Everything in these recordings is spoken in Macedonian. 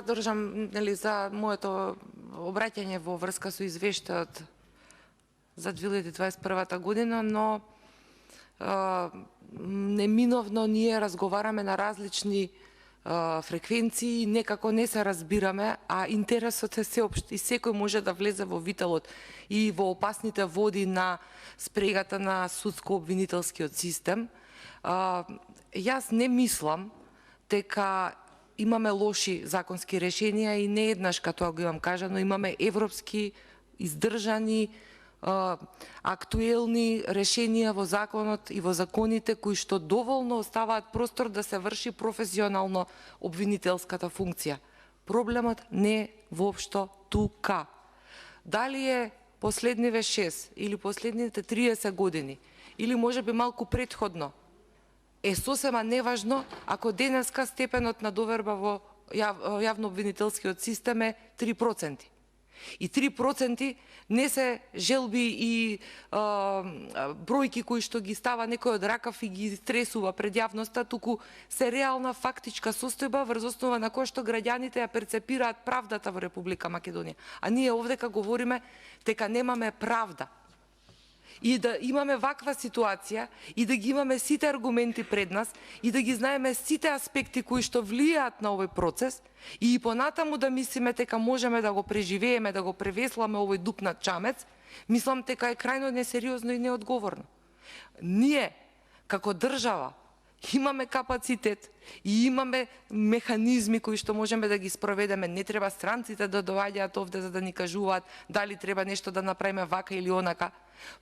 задржам за моето обраќање во врска со извештајот за 2021 година, но неминовно ние разговараме на различни фреквенции, некако не се разбираме, а интересот е сеопшт и секој може да влезе во вителот и во опасните води на спрегата на судско-обвинителскиот систем. Јас не мислам дека имаме лоши законски решенија и не еднаш като го имам кажано, имаме европски издржани актуелни решенија во законот и во законите кои што доволно оставаат простор да се врши професионално обвинителската функција. Проблемот не е воопшто тука. Дали е последниве 6 или последните 30 години, или може би малку предходно, е сосема неважно ако денеска степенот на доверба во јавно-обвинителскиот систем е 3%. И 3% не се желби и бројки кои што ги става некој од ракав и ги стресува пред јавноста, туку се реална фактичка состојба врз основа на која што граѓаните ја перцепираат правдата во Република Македонија. А ние овдека говориме дека немаме правда. И да имаме ваква ситуација и да ги имаме сите аргументи пред нас и да ги знаеме сите аспекти кои што влијаат на овој процес и понатаму да мислиме дека можеме да го преживееме, да го превесламе овој дупнат чамец, мислам дека е крајно несериозно и неодговорно. Ние, како држава, имаме капацитет и имаме механизми кои што можеме да ги спроведеме. Не треба странците да доаѓаат овде за да ни кажуваат дали треба нешто да направиме вака или онака.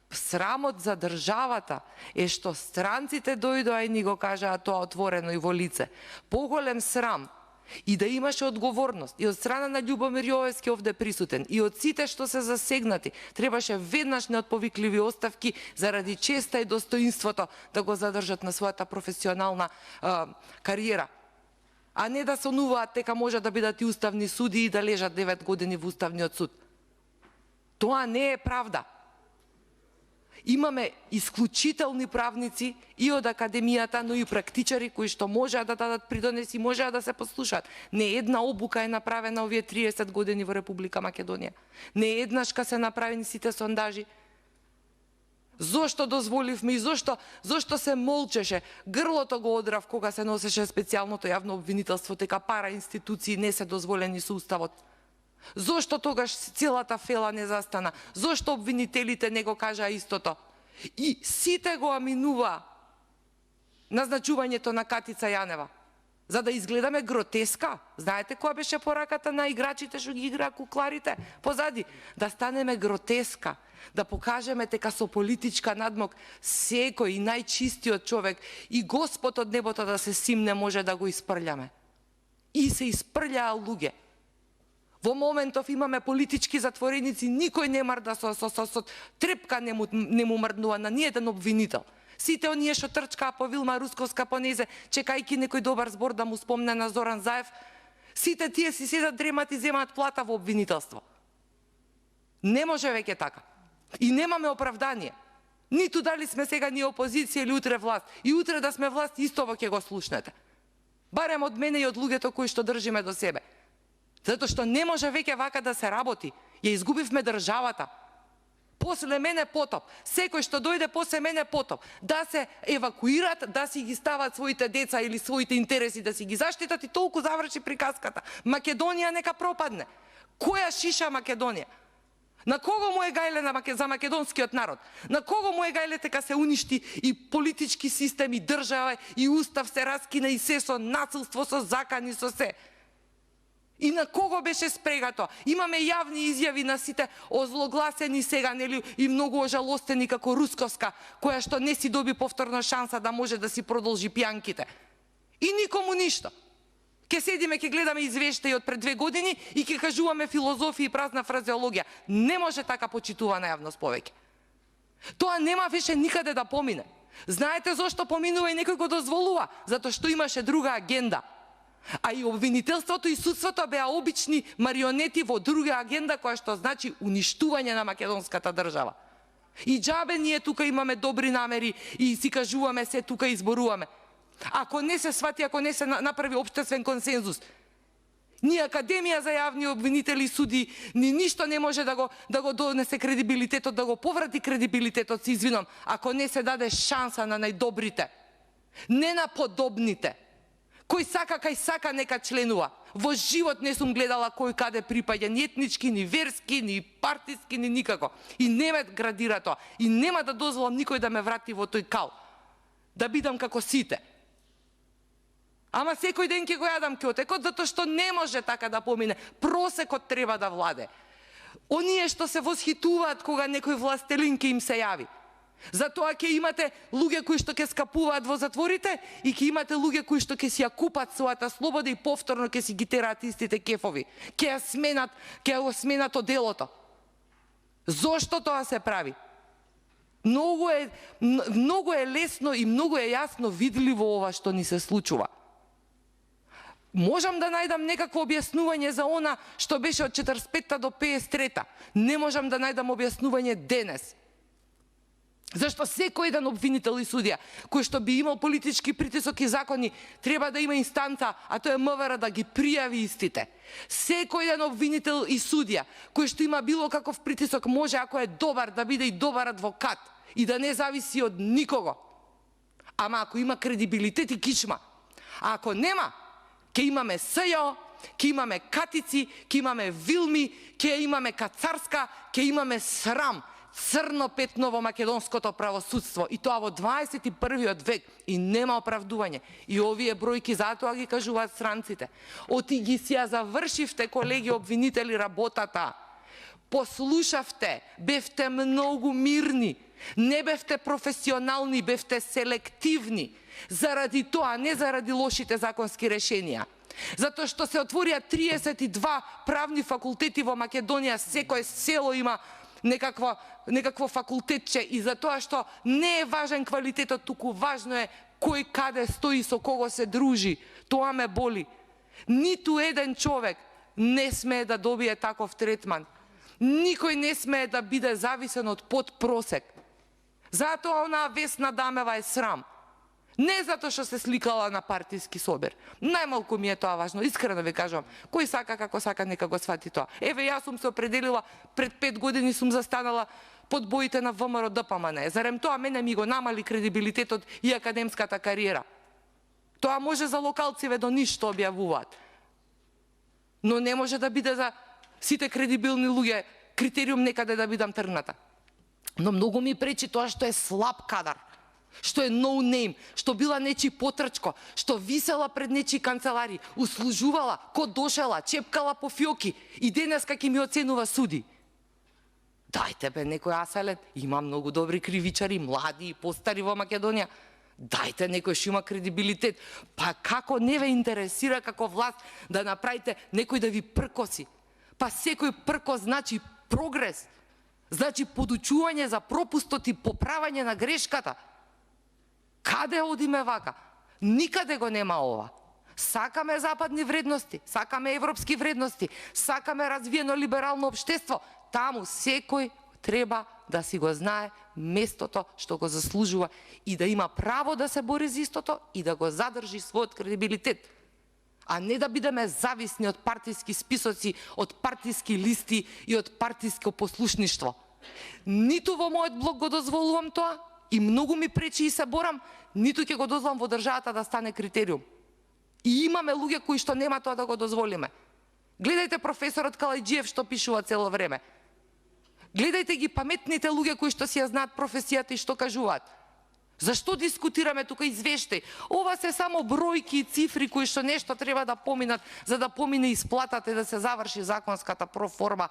Срамот за државата е што странците дојдоа и ни го кажаа тоа отворено и во лице. Поголем срам и да имаше одговорност и од страна на Љубомир Јовевски овде присутен и од сите што се засегнати, требаше веднаш неотповикливи оставки заради честа и достоинството да го задржат на својата професионална кариера. А не да сонуваат дека може да бидат и уставни суди и да лежат 9 години во Уставниот суд. Тоа не е правда. Имаме исклучителни правници и од академијата, но и практичари кои што можеа да дадат придонес и можеа да се послушаат. Не една обука е направена овие 30 години во Република Македонија. Не еднашка се направени сите сондажи. Зошто дозволивме и зошто се молчеше? Грлото го одрав кога се носеше специјалното јавно обвинителство, дека пара институции не се дозволени со уставот. Зошто тогаш целата фела не застана? Зошто обвинителите не го кажаа истото? И сите го аминува назначувањето на Катица Јанева. За да изгледаме гротеска. Знаете која беше пораката на играчите што ги играа кукларите позади? Да станеме гротеска. Да покажеме дека со политичка надмог секој и најчистиот човек и Господ од небото да се симне може да го испрљаме. И се испрљаа луѓе. Во моментов имаме политички затвореници, никој не марда со трепка не му мрднува на ниеден обвинител. Сите оние што трчкаа по Вилма Русковска по незе, чекајки некој добар збор да му спомне на Зоран Заев, сите тие си седат дремат и земаат плата во обвинителство. Не може веќе така. И немаме оправдание. Ниту дали сме сега ние опозиција или утре власт. И утре да сме власт истово ќе го слушнете. Барем од мене и од луѓето кои што држиме до себе. Затоа што не може веќе вака да се работи. Ја изгубивме државата. После мене потоп. Секој што дојде после мене потоп. Да се евакуират, да си ги стават своите деца или своите интереси, да си ги заштитат и толку заврши приказката. Македонија нека пропадне. Која шиша Македонија? На кого му е гајле за македонскиот народ? На кого му е гајле дека се уништи и политички систем, и држава, и устав се раскина, и се со насилство, со закани, со се? И на кого беше спрегато? Имаме јавни изјави на сите озлогласени сега, нели, и многу ожалостени како Русковска, која што не си доби повторно шанса да може да си продолжи пијанките. И никому ништо. Ке седиме, ке гледаме извештаи од пред 2 години и ке кажуваме филозофија и празна фразеологија. Не може така почитувана јавност повеќе. Тоа нема више никаде да помине. Знаете зошто поминува и некој го дозволува? Затоа што имаше друга агенда. А и обвинителството и судството беа обични марионети во друга агенда која што значи уништување на македонската држава. И џабе ние тука имаме добри намери и си кажуваме се тука изборуваме. Ако не се свати, ако не се направи општествен консензус, Ни Академија за јавни обвинители суди, ни ништо не може да го донесе кредибилитетот, да го поврати кредибилитетот, се извинам, ако не се даде шанса на најдобрите, не на подобните. Кој сака, кај сака нека членува. Во живот не сум гледала кој каде припаѓа, ни етнички, ни верски, ни партиски, ни никако. И не ме градира тоа. И нема да дозволам никој да ме врати во тој кал. Да бидам како сите. Ама секој ден ќе го јадам кјотекот, затоа што не може така да помине. Просекот треба да владе. Оние што се восхитуваат кога некој властелин ќе им се јави. Затоа ќе имате луѓе кои што ќе скапуваат во затворите и ќе имате луѓе кои што ќе си ја купат својата слобода и повторно ќе си ги тераат истите кефови. Ќе го сменат оделото. Зошто тоа се прави? Многу е лесно и многу е јасно видливо ова што ни се случува. Можам да најдам некакво објаснување за она што беше од 45-та до 53-та. Не можам да најдам објаснување денес. Зашто секој еден обвинител и судија, кој што би имал политички притисок и закони, треба да има инстанца, а тоа е МВР, да ги пријави истите. Секој еден обвинител и судија, кој што има било каков притисок, може, ако е добар, да биде и добар адвокат и да не зависи од никого. Ама ако има кредибилитет и кичма. А ако нема, ќе имаме СЈО, ќе имаме катици, ќе имаме вилми, ќе имаме кацарска, ќе имаме срам, црно петно во македонското правосудство, и тоа во 21. век, и нема оправдување. И овие бројки затоа ги кажуваат странците. Оти ги си ја завршивте, колеги обвинители, работата. Послушавте, бевте многу мирни, не бевте професионални, бевте селективни. Заради тоа, не заради лошите законски решенија. Затоа што се отворија 32 правни факултети во Македонија, секој село има некакво факултетче, и затоа што не е важен квалитетот, туку важно е кој каде стои, со кого се дружи. Тоа ме боли. Ниту еден човек не смее да добие таков третман. Никој не смее да биде зависен од подпросек. Затоа онаа Весна Дамева е срам. Не затоа што се сликала на партиски собер. Најмалку ми е тоа важно, искрено ви кажувам. Кој сака како сака, нека го свати тоа. Еве, јас сум се определила, пред 5 години сум застанала под боите на ВМРО ДПМН. Зарем тоа мене ми го намали кредибилитетот и академската кариера. Тоа може за локалциве до ништо објавуваат. Но не може да биде за сите кредибилни луѓе критериум некаде да бидам тргната. Но многу ми пречи тоа што е слаб кадар, што е no name, што била нечи потрчко, што висела пред нечи канцелари, услужувала, ко дошела, чепкала по фиоки и денеска ќе ми оценува суди. Дајте бе некој Асалет, има многу добри кривичари, млади и постари во Македонија. Дајте некој што има кредибилитет. Па како не ве интересира како власт да направите некој да ви пркоси? Па секој пркос значи прогрес, значи подучување за пропустот и поправање на грешката. Каде одиме вака? Никаде го нема ова. Сакаме западни вредности, сакаме европски вредности, сакаме развиено либерално општество. Таму секој треба да си го знае местото што го заслужува и да има право да се бори за истото и да го задржи својот кредибилитет. А не да бидеме зависни од партиски списоци, од партиски листи и од партиско послушништво. Ниту во мојот блог го дозволувам тоа, и многу ми пречи и се борам, ниту ќе го дозволам во државата да стане критериум. И имаме луѓе кои што нема тоа да го дозволиме. Гледајте професорот Калајџиев што пишува цело време. Гледајте ги паметните луѓе кои што си ја знаат професијата и што кажуваат. Зашто дискутираме тука извештај? Ова се само бројки и цифри кои што нешто треба да поминат за да помине исплатата и да се заврши законската проформа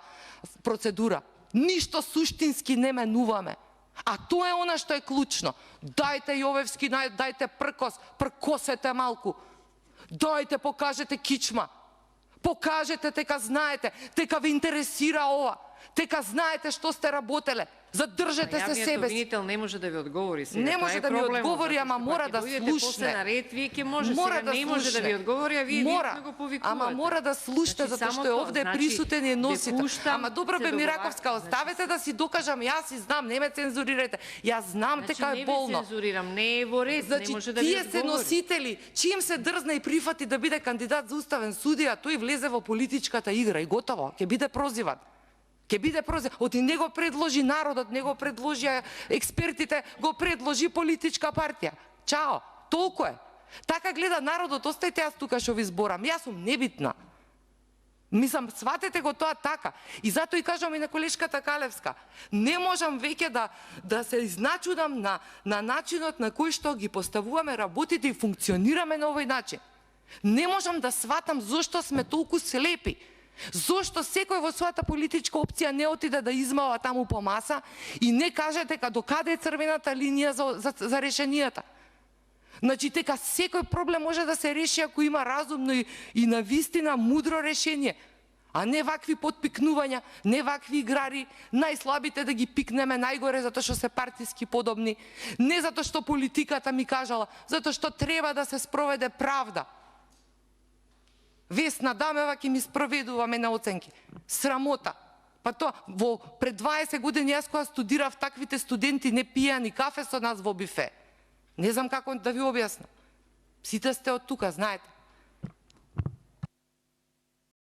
процедура. Ништо суштински не менуваме. А тоа е она што е клучно. Дајте Јовевски, дајте пркос, пркосете малку. Дајте, покажете кичма. Покажете дека знаете, дека ве интересира ова. Тека знаете што сте работеле. Задржете се себе си. Јавниот обвинител не може да ви одговори сега. Не може да ми одговори, ама мора да слушне. слушне. На ред, вие ќе може, мора сега не може да ви одговори, а вие директно го повикувате. Ама мора да слушне, затоа што е овде присутен и носител. Ама добро бе, Мираковска, оставете да си докажам, јас си знам, не ме цензурирате. Јас знам тека е болно. Не ви цензурирам, не е во ред, не може да ви одговори. Тие се носители, чим се дрзна и прифати да биде кандидат за уставен судија, тој влезе во политичката игра и готово, ќе биде прозиван. Ќе биде прозиван. Оти не го предложи народот, не го предложија експертите, го предложи политичка партија. Чао, толку е. Така гледа народот, остајте јас тука што ви зборам. Јас сум небитна. Мислам, сватете го тоа така. И затоа и кажам и на колешката Калевска. Не можам веќе да се изначудам на начинот на кој што ги поставуваме работите и функционираме на овој начин. Не можам да сватам зошто сме толку слепи. Зошто секој во својата политичка опција не отиде да измава таму по маса и не каже дека докаде е црвената линија за решенијата. Значи, дека секој проблем може да се реши ако има разумно и навистина мудро решение, а не вакви подпикнувања, не вакви играри, најслабите да ги пикнеме најгоре затоа што се партиски подобни, не затоа што политиката ми кажала, затоа што треба да се спроведе правда. Весна Дамева ќе ми спроведуваме на оценки. Срамота. Па тоа, пред 20 години јас кога студирав, таквите студенти не пија ни кафе со нас во бифе. Не знам како да ви објаснам. Сите сте од тука, знаете.